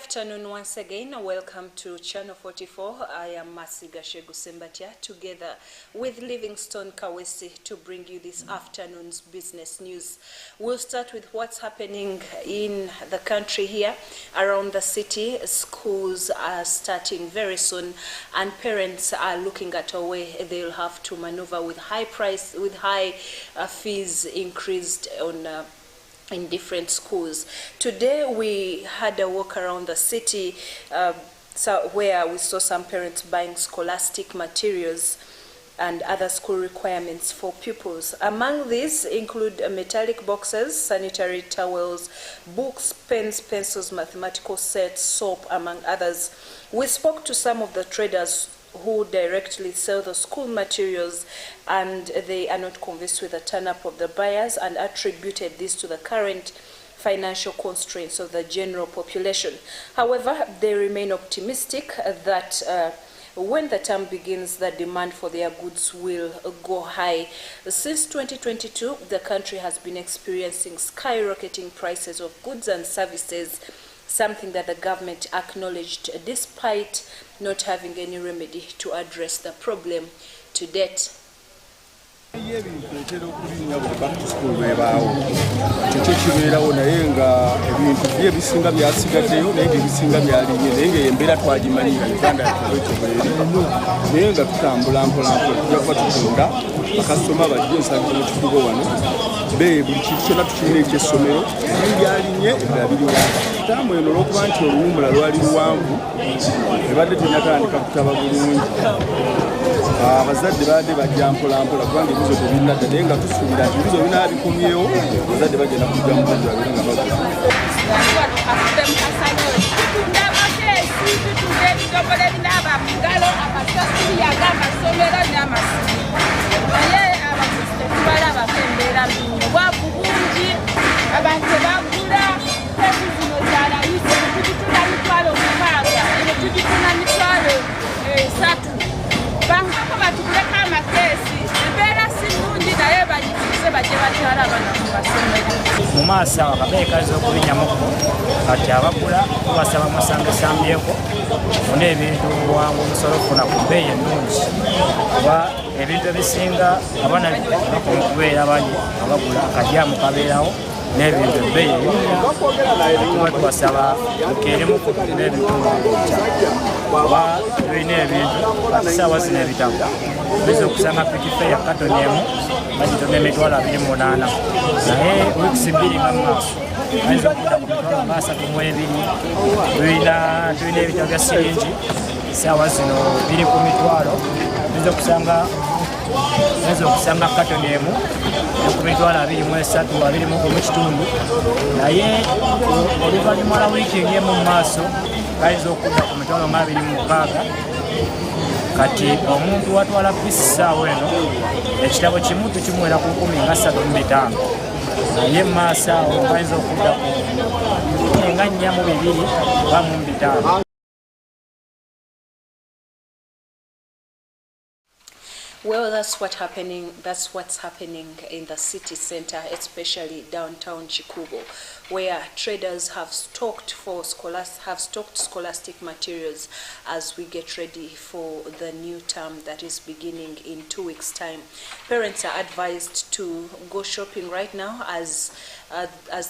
afternoon once again. Welcome to Channel 44. I am Masiga Shegusembatia, together with Livingstone Kawesi, to bring you this afternoon's business news. We'll start with what's happening in the country here around the city. Schools are starting very soon, and parents are looking at a way they'll have to maneuver with high fees increased on in different schools. Today we had a walk around the city where we saw some parents buying scholastic materials and other school requirements for pupils. Among these include metallic boxes, sanitary towels, books, pens, pencils, mathematical sets, soap, among others. We spoke to some of the traders who directly sell the school materials, and they are not convinced with the turn-up of the buyers and attributed this to the current financial constraints of the general population. However, they remain optimistic that when the term begins, the demand for their goods will go high. Since 2022, the country has been experiencing skyrocketing prices of goods and services, something that the government acknowledged despite not having any remedy to address the problem to date. abazadde baadde bajja mpolampola kubanga ebizo tebinadda naye nga tusuubira nti ebizo binaabikomyewo abazadde bagenda kujja mu budde babiri nga bagula mu maaso akabeekazi okubinyamukko kati abagula tubasaba musambesambyeko funa ebintu buwangu omusobola okufuna ku bbeeyi ennungi kuba ebintu ebisinga abaana bakoma okubeera bangi abagula akajyamu kabeerawo n'ebintu ebbeeyi tuba tubasaba mukeeremuku n'ebintu kuba tulina ebintu kati saawa zino ebitabo oyinza okusanga pikifeya katoni emu bagitona emitwalo 28 naye wiikisi 2 nga maaso ayinza okudda ku mitwalo 32 tulina ebitabo bya siringi saawa zino biri ku mitwalo oyinza okusanga katoni emu ku mitwalo 23 2.5 naye oluvannyuma lwa wiiki emu mu maaso gayinza okudda ku mitwalo 26. Kati omuntu watwala pisi ssaawa eno ekitabo kimu tukimuwera ku 35 naye mu maaso awo bayinza okudda ku nga 42 oba 5. Well, that's what's happening in the city center, especially downtown Chikugo, where traders have stocked scholastic materials as we get ready for the new term that is beginning in 2 weeks' time. Parents are advised to go shopping right now as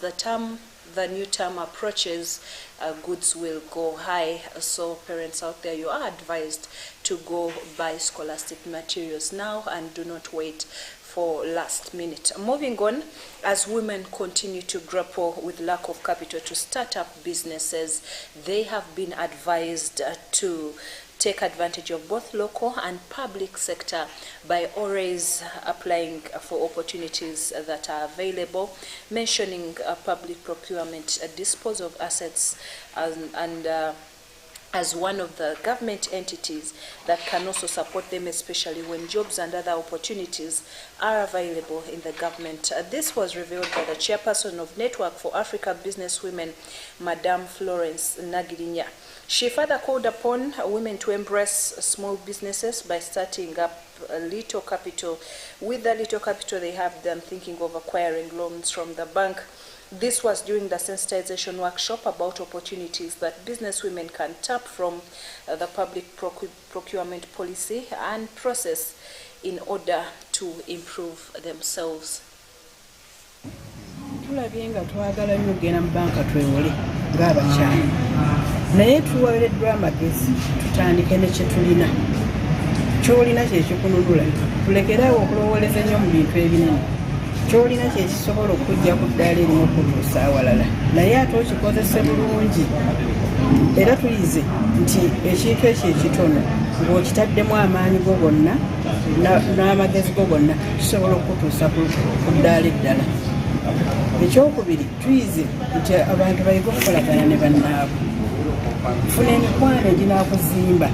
the new term approaches. Goods will go high, so parents out there, you are advised to go buy scholastic materials now and do not wait for last minute. Moving on, as women continue to grapple with lack of capital to start up businesses, they have been advised to take advantage of both local and public sector by always applying for opportunities that are available, mentioning public procurement, disposal of assets, and as one of the government entities that can also support them, especially when jobs and other opportunities are available in the government. This was revealed by the chairperson of Network for Africa Businesswomen, Madame Florence Nagirinya. She further called upon women to embrace small businesses by starting up a little capital. With the little capital they have, them thinking of acquiring loans from the bank. This was during the sensitization workshop about opportunities that businesswomen can tap from the public procurement policy and process in order to improve themselves. Tulabye nga twagala nnyo okugenda mu banka twewole ng'abakyala naye tuweereddwa amagezi tutandike ne kye tulina ky'olina kyekikununula tulekeraawo okulowooleza nnyo mu bintu ebinene ky'olina kyekisobola okujja ku ddaala erimu okutuusa awalala naye ate okikozese bulungi era tuyize nti ekintu ekyo ekitono ng'okitaddemu amaanyi go gonna n'amagezi go gonna kisobola okutuusa ku ddaala eddala. Ekyokubiri tuyize nti abantu bayige okukolagana ne bannaabwe funa emikwano eginaakuzimba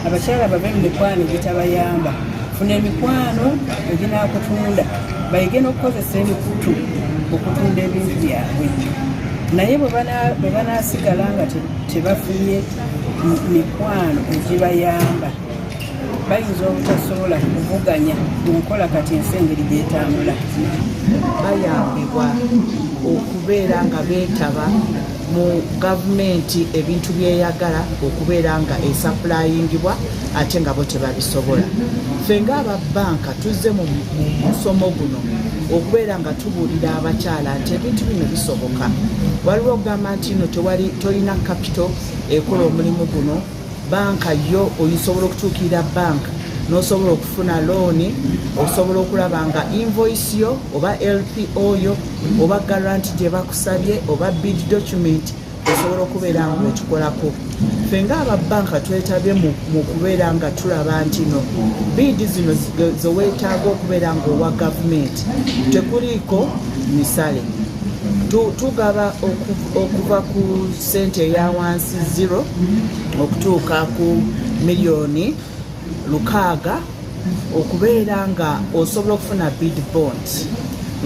abakyala bave mu mikwano egitabayamba funa emikwano eginaakutunda bayige n'okukozesa emikutu okutunda ebintu byabwe naye bwe banaasigala nga tebafunye mikwano egibayamba bayinza obutasobola kuvuganya mu nkola kati ensi engeri gyetambula. Bayambibwa okubeera nga beetaba mu gavumenti ebintu byeyagala okubeera nga esapulayingibwa ate nga bo tebabisobola. Ffe ng'ababanka tuzze mu musomo guno okubeera nga tubuulira abakyala nti ebintu bino bisoboka. Waliwo okugamba nti no tolina kapito ekola omulimu guno, banka yo oyisobola okutuukirira banka n'osobola okufuna looni, osobola okulaba nga invoice yo oba LPO yo oba garanti gye bakusabye oba bid document osobola okubeera nga okikolako. Ffe ng'ababanka twetabye mu kubeera nga tulaba nti no bid zino zeweetaaga okubeera nga owa gavumenti tekuliiko misale. Tugaba okuva ku ssente eya wansi 0 okutuuka ku miliyoni 600 okubeera nga osobola okufuna bid bond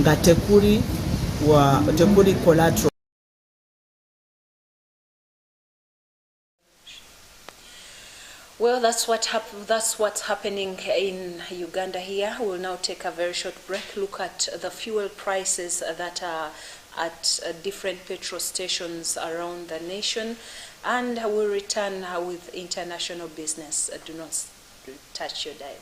nga tekuli collateral. Well, that's what's happening in Uganda here. We'll now take a very short break, look at the fuel prices that are at different petrol stations around the nation, and we'll return with international business. Do not touch your dial.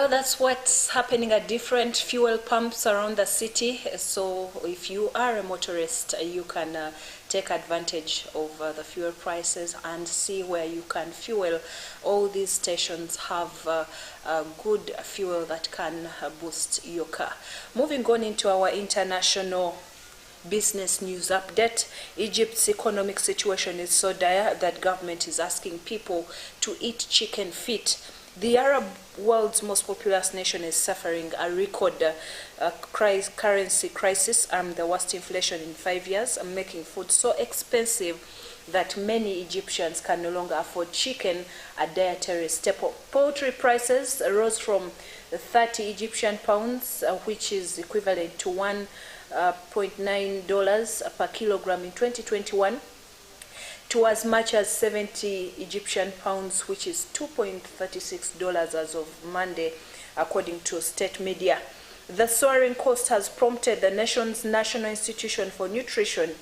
That's what's happening at different fuel pumps around the city. So if you are a motorist, you can take advantage of the fuel prices and see where you can fuel. All these stations have good fuel that can boost your car. Moving on into our international business news update. Egypt's economic situation is so dire that government is asking people to eat chicken feet. The Arab world's most populous nation is suffering a record currency crisis and the worst inflation in 5 years, making food so expensive that many Egyptians can no longer afford chicken, a dietary staple. Poultry prices rose from 30 Egyptian pounds, which is equivalent to $1.9 per kilogram in 2021, to as much as 70 Egyptian pounds, which is $2.36 as of Monday, according to state media. The soaring cost has prompted the nation's National Institution for Nutrition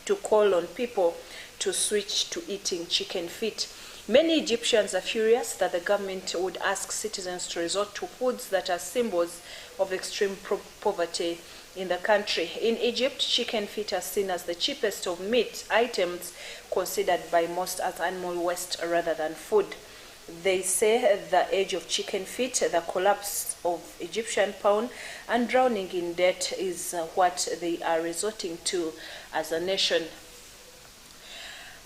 to call on people to switch to eating chicken feet. Many Egyptians are furious that the government would ask citizens to resort to foods that are symbols of extreme poverty in the country. In Egypt, chicken feet are seen as the cheapest of meat items, considered by most as animal waste rather than food. They say the age of chicken feet, the collapse of Egyptian pound, and drowning in debt is what they are resorting to as a nation.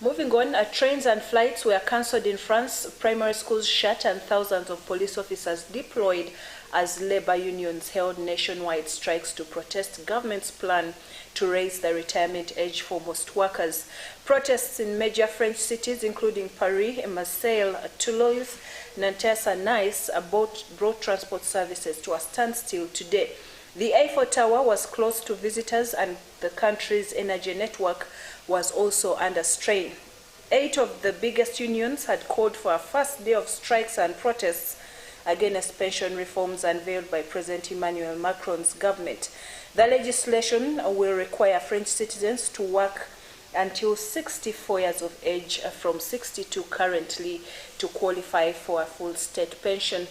Moving on, trains and flights were cancelled in France, primary schools shut, and thousands of police officers deployed as labor unions held nationwide strikes to protest government's plan to raise the retirement age for most workers. Protests in major French cities, including Paris, Marseille, Toulouse, Nantes, and Nice, brought transport services to a standstill today. The Eiffel Tower was closed to visitors, and the country's energy network was also under strain. 8 of the biggest unions had called for a first day of strikes and protests against pension reforms unveiled by President Emmanuel Macron's government. The legislation will require French citizens to work until 64 years of age from 62 currently to qualify for a full state pension.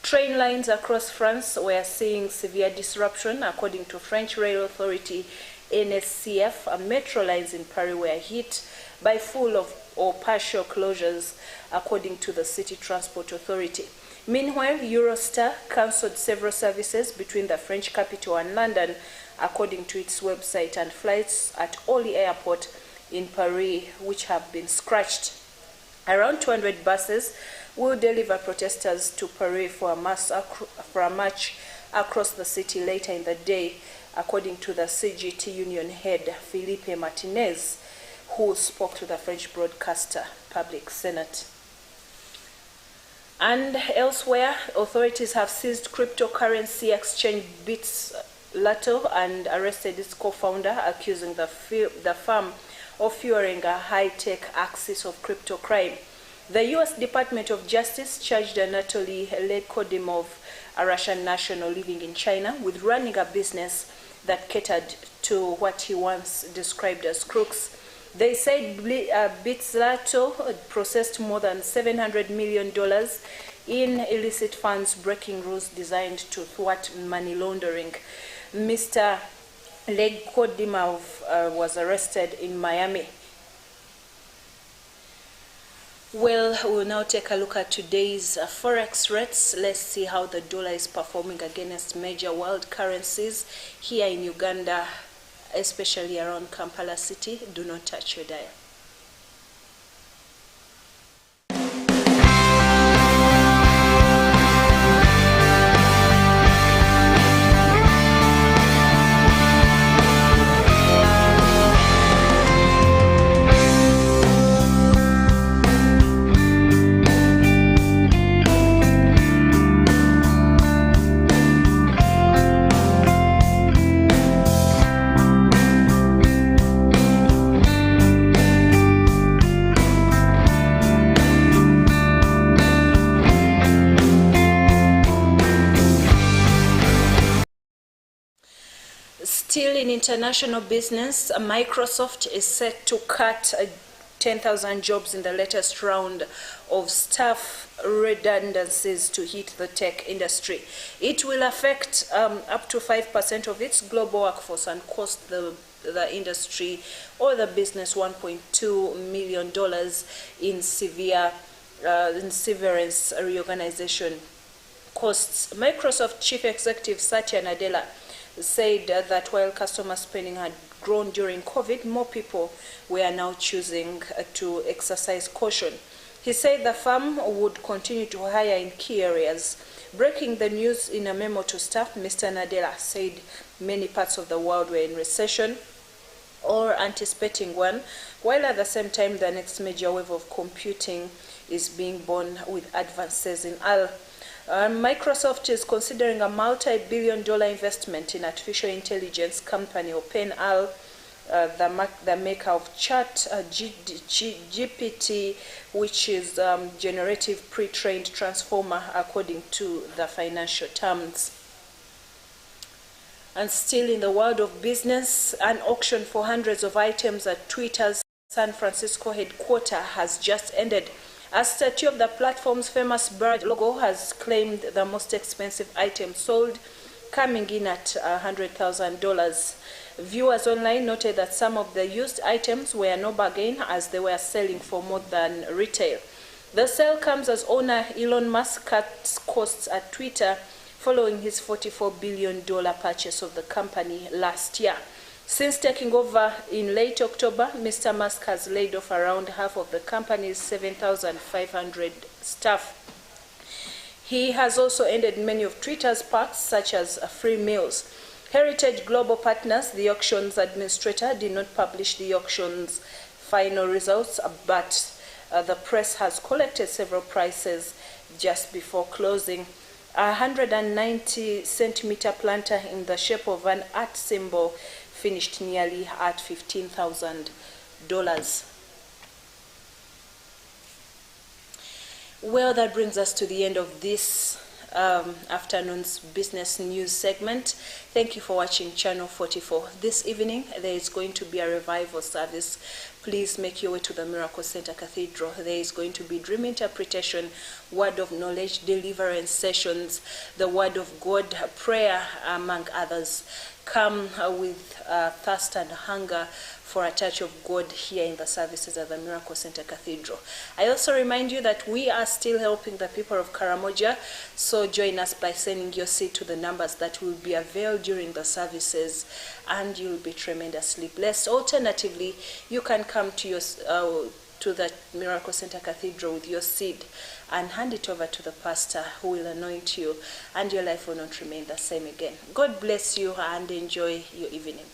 Train lines across France were seeing severe disruption, according to French Rail Authority NSCF. Metro lines in Paris were hit by full or partial closures, according to the City Transport Authority. Meanwhile, Eurostar cancelled several services between the French capital and London, according to its website, and flights at Orly Airport in Paris, which have been scratched. Around 200 buses will deliver protesters to Paris for a march across the city later in the day, according to the CGT union head, Philippe Martinez, who spoke to the French broadcaster Public Senate. And elsewhere, authorities have seized cryptocurrency exchange Bitslato and arrested its co-founder, accusing the firm of fueling a high-tech axis of crypto crime. The U.S. Department of Justice charged Anatoly Lekodimov, a Russian national living in China, with running a business that catered to what he once described as crooks. They said Bitslato processed more than $700 million in illicit funds, breaking rules designed to thwart money laundering. Mr. Lekodimov was arrested in Miami. Well, we'll now take a look at today's forex rates. Let's see how the dollar is performing against major world currencies here in Uganda, especially around Kampala City. Do not touch your dial. Still in international business, Microsoft is set to cut 10,000 jobs in the latest round of staff redundancies to hit the tech industry. It will affect up to 5% of its global workforce and cost the industry or the business $1.2 million in severance reorganization costs. Microsoft Chief Executive Satya Nadella said that while customer spending had grown during COVID, more people were now choosing to exercise caution. He said the firm would continue to hire in key areas. Breaking the news in a memo to staff, Mr. Nadella said many parts of the world were in recession or anticipating one, while at the same time the next major wave of computing is being born with advances in AI. Microsoft is considering a multi-billion-dollar investment in artificial intelligence company OpenAI, the maker of Chat GPT, which is generative pre-trained transformer, according to the Financial Times. And still in the world of business, an auction for hundreds of items at Twitter's San Francisco headquarters has just ended. A statue of the platform's famous bird logo has claimed the most expensive item sold, coming in at $100,000. Viewers online noted that some of the used items were no bargain, as they were selling for more than retail. The sale comes as owner Elon Musk cuts costs at Twitter following his $44 billion purchase of the company last year. Since taking over in late October, Mr. Musk has laid off around half of the company's 7,500 staff. He has also ended many of Twitter's perks, such as free meals. Heritage Global Partners, the auctions administrator, did not publish the auction's final results, but the press has collected several prices just before closing. A 190-centimeter planter in the shape of an art symbol finished nearly at $15,000. Well, that brings us to the end of this afternoon's business news segment. Thank you for watching Channel 44. This evening, there is going to be a revival service. Please make your way to the Miracle Center Cathedral. There is going to be dream interpretation, word of knowledge, deliverance sessions, the word of God, prayer, among others. Come with thirst and hunger for a touch of God here in the services at the Miracle Center Cathedral. I also remind you that we are still helping the people of Karamoja, so join us by sending your seed to the numbers that will be availed during the services, and you'll be tremendously blessed. Alternatively, you can come to the Miracle Center Cathedral with your seed and hand it over to the pastor, who will anoint you, and your life will not remain the same again. God bless you and enjoy your evening.